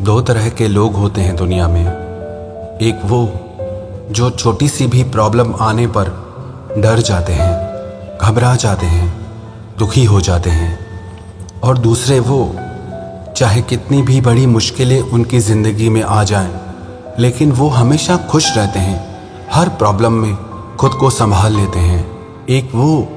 दो तरह के लोग होते हैं दुनिया में। एक वो जो छोटी सी भी प्रॉब्लम आने पर डर जाते हैं, घबरा जाते हैं, दुखी हो जाते हैं। और दूसरे वो चाहे कितनी भी बड़ी मुश्किलें उनकी ज़िंदगी में आ जाएं, लेकिन वो हमेशा खुश रहते हैं, हर प्रॉब्लम में खुद को संभाल लेते हैं। एक वो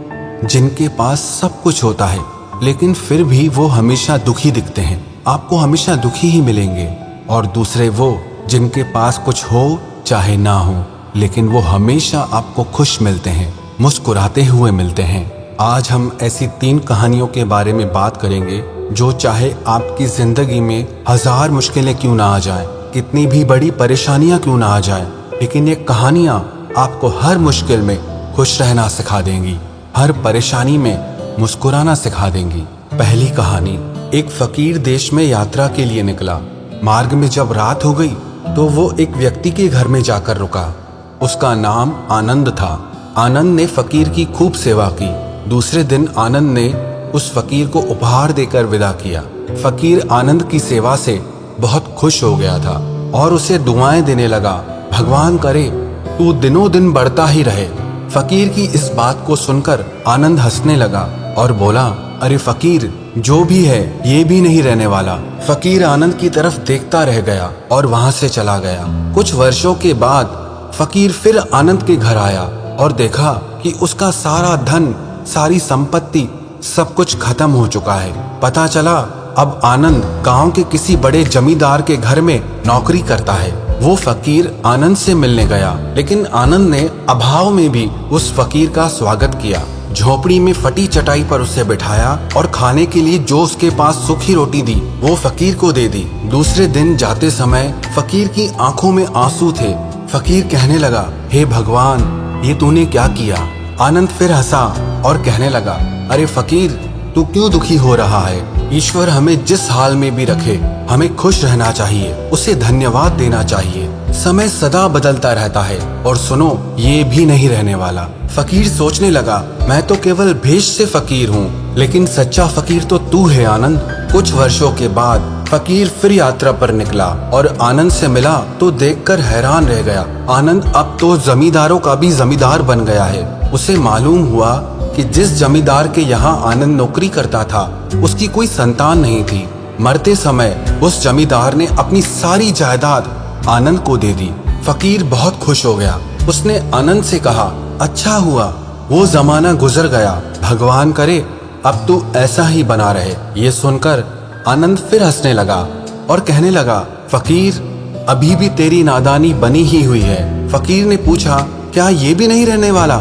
जिनके पास सब कुछ होता है लेकिन फिर भी वो हमेशा दुखी दिखते हैं, आपको हमेशा दुखी ही मिलेंगे। और दूसरे वो जिनके पास कुछ हो चाहे ना हो, लेकिन वो हमेशा आपको खुश मिलते हैं, मुस्कुराते हुए मिलते हैं। आज हम ऐसी 3 कहानियों के बारे में बात करेंगे जो चाहे आपकी जिंदगी में 1000 मुश्किलें क्यों ना आ जाए, कितनी भी बड़ी परेशानियां क्यों ना आ जाए, लेकिन ये कहानियां आपको हर मुश्किल में खुश रहना सिखा देंगी, हर परेशानी में मुस्कुराना सिखा देंगी। पहली कहानी, एक फकीर देश में यात्रा के लिए निकला। मार्ग में जब रात हो गई तो वो एक व्यक्ति के घर में जाकर रुका। उसका नाम आनंद था। आनंद ने फकीर की खूब सेवा की। दूसरे दिन आनंद ने उस फकीर को उपहार देकर विदा किया। फकीर आनंद की सेवा से बहुत खुश हो गया था और उसे दुआएं देने लगा, भगवान करे तू दिनों दिन बढ़ता ही रहे। फकीर की इस बात को सुनकर आनंद हंसने लगा और बोला, अरे फकीर, जो भी है ये भी नहीं रहने वाला। फकीर आनंद की तरफ देखता रह गया और वहां से चला गया। कुछ वर्षों के बाद फकीर फिर आनंद के घर आया और देखा कि उसका सारा धन, सारी संपत्ति, सब कुछ खत्म हो चुका है। पता चला अब आनंद गांव के किसी बड़े जमींदार के घर में नौकरी करता है। वो फकीर आनंद से मिलने गया, लेकिन आनंद ने अभाव में भी उस फकीर का स्वागत किया। झोपड़ी में फटी चटाई पर उसे बिठाया और खाने के लिए जो उसके पास सूखी रोटी दी वो फकीर को दे दी। दूसरे दिन जाते समय फकीर की आंखों में आंसू थे। फकीर कहने लगा, हे भगवान, ये तूने क्या किया? आनंद फिर हंसा और कहने लगा, अरे फकीर, तू क्यों दुखी हो रहा है? ईश्वर हमें जिस हाल में भी रखे, हमें खुश रहना चाहिए, उसे धन्यवाद देना चाहिए। समय सदा बदलता रहता है और सुनो, ये भी नहीं रहने वाला। फकीर सोचने लगा, मैं तो केवल भेष से फकीर हूँ, लेकिन सच्चा फकीर तो तू है आनंद। कुछ वर्षों के बाद फकीर फिर यात्रा पर निकला और आनंद से मिला तो देखकर हैरान रह गया। आनंद अब तो जमींदारों का भी जमींदार बन गया है। उसे मालूम हुआ कि जिस जमींदार के यहाँ आनंद नौकरी करता था उसकी कोई संतान नहीं थी। मरते समय उस जमींदार ने अपनी सारी जायदाद आनंद को दे दी। फकीर बहुत खुश हो गया। उसने आनंद से कहा, अच्छा हुआ वो जमाना गुजर गया, भगवान करे अब तू ऐसा ही बना रहे। ये सुनकर आनंद फिर हंसने लगा और कहने लगा, फकीर, अभी भी तेरी नादानी बनी ही हुई है। फकीर ने पूछा, क्या ये भी नहीं रहने वाला?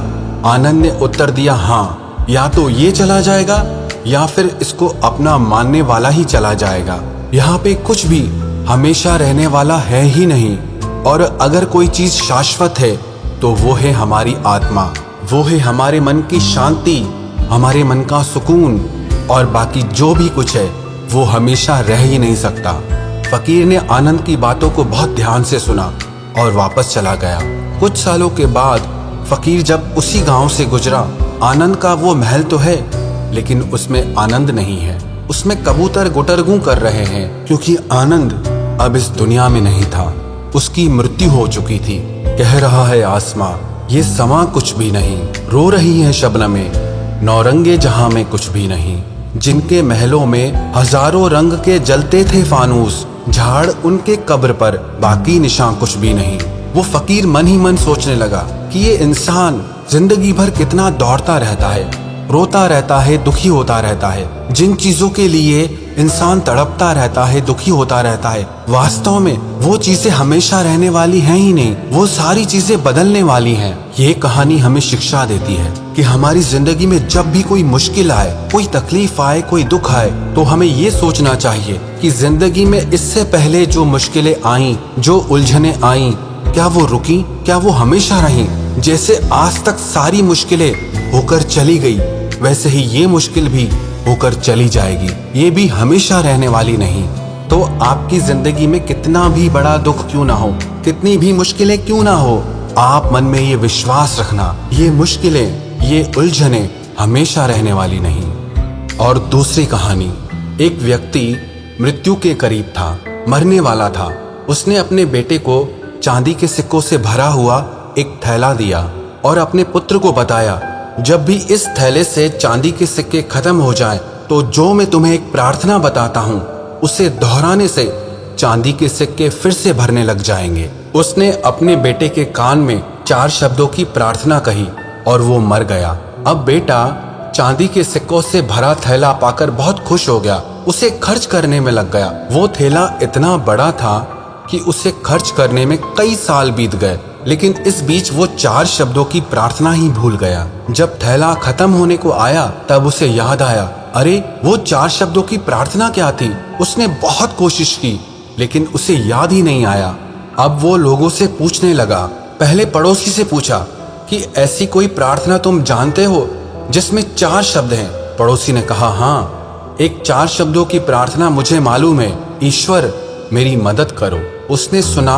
आनंद ने उत्तर दिया, हाँ, या तो ये चला जाएगा या फिर इसको अपना मानने वाला ही चला जाएगा। यहाँ पे कुछ भी हमेशा रहने वाला है ही नहीं। और अगर कोई चीज शाश्वत है तो वो है हमारी आत्मा, वो है हमारे मन की शांति, हमारे मन का सुकून। और बाकी जो भी कुछ है वो हमेशा रह ही नहीं सकता। फकीर ने आनंद की बातों को बहुत ध्यान से सुना और वापस चला गया। कुछ सालों के बाद फकीर जब उसी गांव से गुजरा, आनंद का वो महल तो है लेकिन उसमें आनंद नहीं है। उसमें कबूतर गुटरगू कर रहे हैं क्योंकि आनंद अब इस दुनिया में नहीं था। उसकी मृत्यु हो चुकी थी। कह रहा है आसमां, ये समा कुछ भी नहीं। रो रही है शबनमें, नौरंगे जहां में कुछ भी नहीं। जिनके महलों में हजारों रंग के जलते थे फानूस, झाड़ उनके कब्र पर, बाकी निशान कुछ भी नहीं। वो फकीर मन ही मन सोचने लगा कि ये इंसान जिंदगी भर कितना दौड़ता रहता है, रोता रहता है, दुखी होता रहता है। जिन चीजों के लिए इंसान तड़पता रहता है, दुखी होता रहता है, वास्तव में वो चीजें हमेशा रहने वाली हैं ही नहीं, वो सारी चीजें बदलने वाली हैं। ये कहानी हमें शिक्षा देती है कि हमारी जिंदगी में जब भी कोई मुश्किल आए, कोई तकलीफ आए, कोई दुख आए, तो हमें ये सोचना चाहिए कि जिंदगी में इससे पहले जो मुश्किलें आईं, जो उलझने आईं, क्या वो रुकी? क्या वो हमेशा रहीं? जैसे आज तक सारी मुश्किलें होकर चली गई, वैसे ही ये मुश्किल भी होकर चली जाएगी। ये भी हमेशा रहने वाली नहीं। तो आपकी जिंदगी में कितना भी बड़ा दुख क्यों ना हो, कितनी भी मुश्किलें क्यों ना हो, आप मन में ये विश्वास रखना, ये मुश्किलें, ये उलझने हमेशा रहने वाली नहीं। और दूसरी कहानी, एक व्यक्ति मृत्यु के करीब था। मरने वाला था। उसने अपने बेटे को चांदी के सिक्कों से भरा हुआ एक थैला दिया और अपने पुत्र को बताया, जब भी इस थैले से चांदी के सिक्के खत्म हो जाएं, तो जो मैं तुम्हें एक प्रार्थना बताता हूँ उसे दोहराने से चांदी के सिक्के फिर से भरने लग जाएंगे। उसने अपने बेटे के कान में 4 शब्दों की प्रार्थना कही और वो मर गया। अब बेटा चांदी के सिक्कों से भरा थैला पाकर बहुत खुश हो गया, उसे खर्च करने में लग गया। वो थैला इतना बड़ा था कि उसे खर्च करने में कई साल बीत गए, लेकिन इस बीच वो 4 शब्दों की प्रार्थना ही भूल गया। जब थैला खत्म होने को आया तब उसे याद आया, अरे वो 4 शब्दों की प्रार्थना क्या थी। उसने बहुत कोशिश की लेकिन उसे याद ही नहीं आया। अब वो लोगों से पूछने लगा। पहले पड़ोसी से पूछा कि ऐसी कोई प्रार्थना तुम जानते हो जिसमें 4 शब्द हैं। पड़ोसी ने कहा, हाँ, एक 4 शब्दों की प्रार्थना मुझे मालूम है, ईश्वर मेरी मदद करो। उसने सुना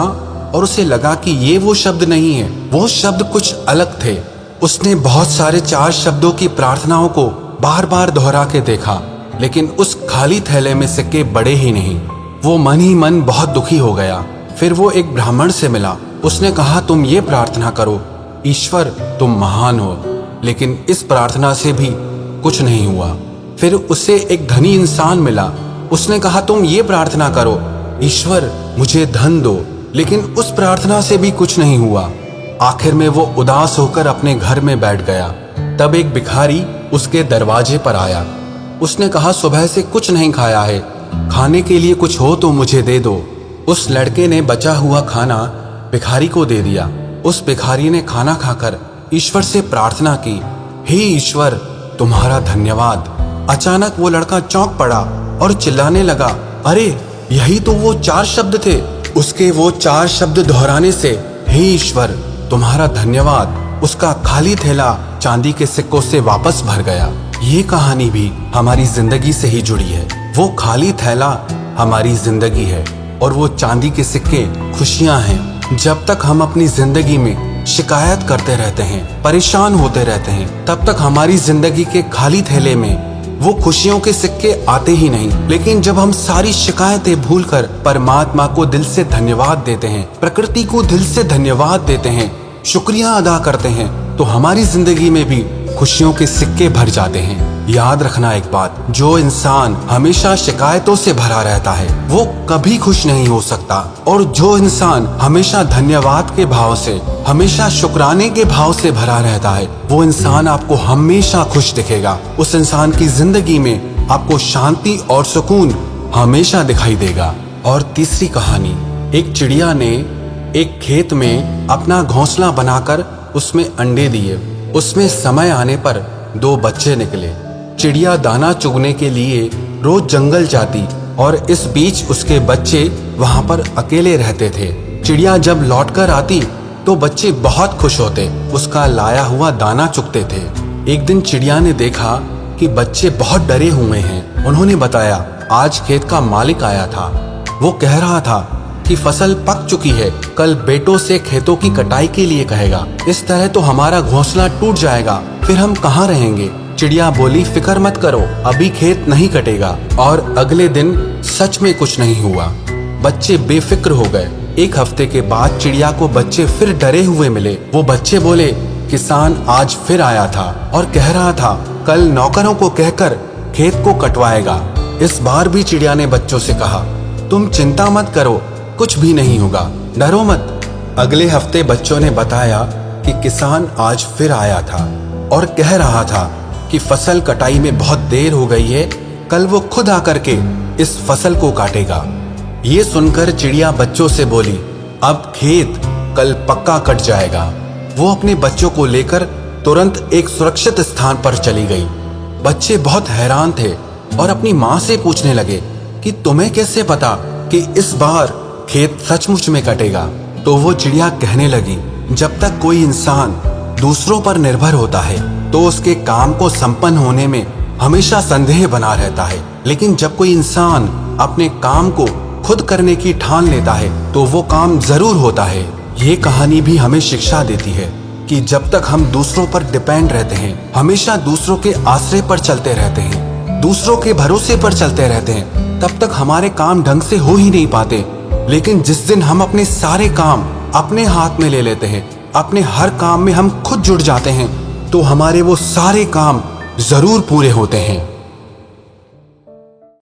और उसे लगा कि ये वो शब्द नहीं है, वो शब्द कुछ अलग थे। उसने बहुत सारे 4 शब्दों की प्रार्थनाओं को बार बार दोहरा के देखा, लेकिन उस खाली थैले में सिक्के बड़े ही नहीं। वो मन ही मन बहुत दुखी हो गया। फिर वो एक ब्राह्मण से मिला। उसने कहा, तुम ये प्रार्थना करो, ईश्वर तुम महान हो। लेकिन इस प्रार्थना से भी कुछ नहीं हुआ। फिर उसे एक धनी इंसान मिला। उसने कहा, तुम ये प्रार्थना करो, ईश्वर मुझे धन दो। लेकिन उस प्रार्थना से भी कुछ नहीं हुआ। आखिर में वो उदास होकर अपने घर में बैठ गया। तब एक भिखारी उसके दरवाजे पर आया। उसने कहा, सुबह से कुछ नहीं खाया है, खाने के लिए कुछ हो तो मुझे दे दो। उस लड़के ने बचा हुआ खाना भिखारी को दे दिया। उस भिखारी ने खाना खाकर ईश्वर से प्रार्थना की, हे ईश्वर तुम्हारा धन्यवाद। अचानक वो लड़का चौंक पड़ा और चिल्लाने लगा, अरे यही तो वो 4 शब्द थे। उसके वो 4 शब्द दोहराने से हे ईश्वर तुम्हारा धन्यवाद, उसका खाली थैला चांदी के सिक्कों से वापस भर गया। ये कहानी भी हमारी जिंदगी से ही जुड़ी है। वो खाली थैला हमारी जिंदगी है और वो चांदी के सिक्के खुशियां हैं। जब तक हम अपनी जिंदगी में शिकायत करते रहते हैं, परेशान होते रहते हैं, तब तक हमारी जिंदगी के खाली थैले में वो खुशियों के सिक्के आते ही नहीं। लेकिन जब हम सारी शिकायतें भूलकर परमात्मा को दिल से धन्यवाद देते हैं, प्रकृति को दिल से धन्यवाद देते हैं, शुक्रिया अदा करते हैं, तो हमारी जिंदगी में भी खुशियों के सिक्के भर जाते हैं। याद रखना एक बात, जो इंसान हमेशा शिकायतों से भरा रहता है वो कभी खुश नहीं हो सकता, और जो इंसान हमेशा धन्यवाद के भाव से, हमेशा शुक्राने के भाव से भरा रहता है, वो इंसान आपको हमेशा खुश दिखेगा। उस इंसान की जिंदगी में आपको शांति और सुकून हमेशा दिखाई देगा। और तीसरी कहानी, एक चिड़िया ने एक खेत में अपना घोंसला बनाकर उसमें अंडे दिए। उसमें समय आने पर 2 बच्चे निकले। चिड़िया दाना चुगने के लिए रोज जंगल जाती और इस बीच उसके बच्चे वहां पर अकेले रहते थे। चिड़िया जब लौटकर आती तो बच्चे बहुत खुश होते, उसका लाया हुआ दाना चुगते थे। एक दिन चिड़िया ने देखा कि बच्चे बहुत डरे हुए हैं। उन्होंने बताया, आज खेत का मालिक आया था। वो कह रहा था कि फसल पक चुकी है, कल बेटों से खेतों की कटाई के लिए कहेगा। इस तरह तो हमारा घोंसला टूट जाएगा, फिर हम कहाँ रहेंगे। चिड़िया बोली, फिक्र मत करो, अभी खेत नहीं कटेगा। और अगले दिन सच में कुछ नहीं हुआ। बच्चे बेफिक्र हो गए। 1 हफ्ते के बाद चिड़िया को बच्चे फिर डरे हुए मिले। वो बच्चे बोले, किसान आज फिर आया था और कह रहा था कल नौकरों को कहकर खेत को कटवाएगा। इस बार भी चिड़िया ने बच्चों से कहा, तुम चिंता मत करो, कुछ भी नहीं होगा, डरो मत। अगले हफ्ते बच्चों ने बताया कि किसान आज फिर आया था और कह रहा था कि फसल कटाई में बहुत देर हो गई है, कल वो खुद आकर के इस फसल को काटेगा। ये सुनकर चिड़िया बच्चों से बोली, अब खेत कल पक्का कट जाएगा। वो अपने बच्चों को लेकर तुरंत एक सुरक्षित स्थान पर चली गई। बच्चे बहुत हैरान थे और अपनी माँ से पूछने लगे कि तुम्हें कैसे पता कि इस बार खेत सचमुच में कटेगा। तो वो चिड़िया कहने लगी, जब तक कोई इंसान दूसरों पर निर्भर होता है तो उसके काम को संपन्न होने में हमेशा संदेह बना रहता है, लेकिन जब कोई इंसान अपने काम को खुद करने की ठान लेता है तो वो काम जरूर होता है। ये कहानी भी हमें शिक्षा देती है कि जब तक हम दूसरों पर डिपेंड रहते हैं, हमेशा दूसरों के आश्रय पर चलते रहते हैं, दूसरों के भरोसे पर चलते रहते हैं, तब तक हमारे काम ढंग से हो ही नहीं पाते। लेकिन जिस दिन हम अपने सारे काम अपने हाथ में ले लेते हैं, अपने हर काम में हम खुद जुट जाते हैं, तो हमारे वो सारे काम जरूर पूरे होते हैं।